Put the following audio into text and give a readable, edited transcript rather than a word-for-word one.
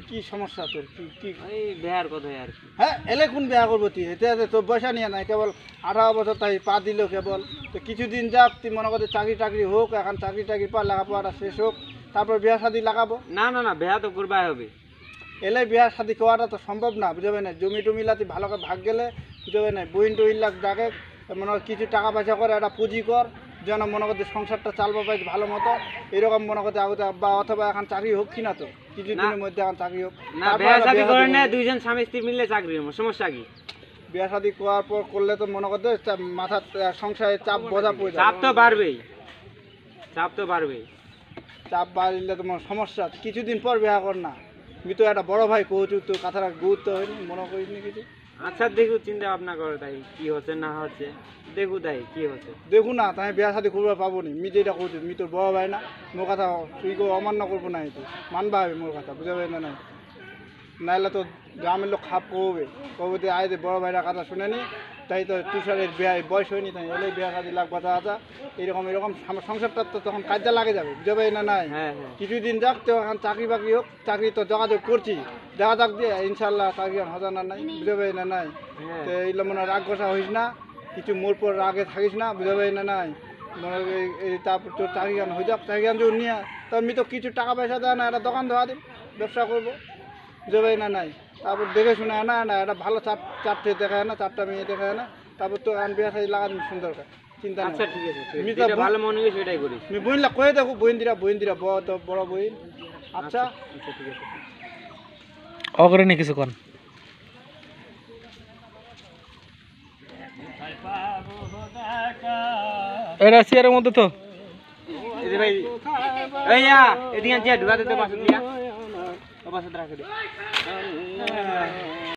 কি সমস্যা তোর কি কি এই বিয়ার কথা আর কি। হ্যাঁ এলে কোন বিয়া করবো তুই এটা তোর পয়সা নিয়ে নাই কেবল 18 বছর তাই পা দিল কেবল তো কিছুদিন যাক তুই মনে করতে চাকরি টাকরি হোক এখন চাকরি টাকরি পা লেখাপড়াটা শেষ হোক তারপর বিয়া শাদি লাগাবো। না না না বিয়া তো করবাই হবে। এলে বিয়া শাদি করাটা তো সম্ভব না বুঝবে না জমি টমি লাতি ভালো করে ভাগ গেলে বুঝবে না বইন টইন লাখ ডাকে মনে হয় কিছু টাকা পয়সা করে একটা পুঁজি কর যেন মনে করতে সংসারটা চালবা পাই ভালো মতো এরকম মনে করতে আগতে বা অথবা এখন চাকরি হোক কিনা তো কিছুদিনের মধ্যে এখন চাকরি হোক না বিয়া শাদি করে না দুইজন স্বামী স্ত্রী মিললে চাকরি হবে সমস্যা কি? বিয়া শাদি করার পর করলে তো মনে করতে মাথার সংসারে চাপ বোঝা পড়ে যাবে। চাপ তো বাড়বেই চাপ তো বাড়বেই। চাপ বাড়লে তোমার সমস্যা কিছুদিন পর বিয়া কর না আমি তো একটা বড় ভাই কৌচু তো কথাটা গুরুত্ব হয়নি মনে করিনি কিছু। আচ্ছা দেখু চিন্তা ভাবনা করো তাই কি হচ্ছে না হচ্ছে দেখু তাই কি হচ্ছে দেখু না তাই বিয়া শাদি করবো পাবো নি মি যেটা করছো মি তোর বড় ভাই না মোর কথা তুই কেউ অমান্য করবো না তুই মানবা হবে মোর কথা বুঝা পাই না নাই নাইলে তো গ্রামের লোক খাপ কবে কবে আয় বড় ভাইরা কথা শুনে নি তাই তো তুষারের বিয়া বয়স হয়নি তাই এলে বিয়া শাদি লাখ কথা আছে এরকম এরকম সংসারটা তো তখন কাজে লাগে যাবে বুঝা পাই না নাই। হ্যাঁ হ্যাঁ কিছুদিন যাক তো এখন চাকরি বাকরি হোক চাকরি তো যোগাযোগ করছি দেখা যাক দিয়ে ইনশাল্লাহ চাকরি হজা না নাই বুঝে পাই না নাই। হ্যাঁ তো এইগুলো মনে রাগ গোসা হইস না কিছু মোর পর রাগে থাকিস না বুঝে পাই না নাই মনে তারপর তোর চাকরি গান হয়ে যাক চাকরি গান যদি নিয়ে তো আমি তো কিছু টাকা পয়সা দেয় না একটা দোকান ধোয়া দিন ব্যবসা করবো বুঝে পাই না নাই। তারপর দেখে শুনে না না একটা ভালো চারটে দেখায় না চারটা মেয়ে দেখায় না তারপর তো আন বিয়া লাগা দিন সুন্দর চিন্তা আচ্ছা নেই। ঠিক আছে যেটা ভালো মনে হয় সেটাই করিস। আমি বইনলা কয়ে দেখো বইন দিরা বড় বইন আচ্ছা আচ্ছা ঠিক আছে অগ্রণী কিছুক্ষণ এটা চেয়ারের মধ্যে তো এই যে ভাই এই এদিকে ঢুকাতে তো পাশে দিয়া ও পাশে রাখে দে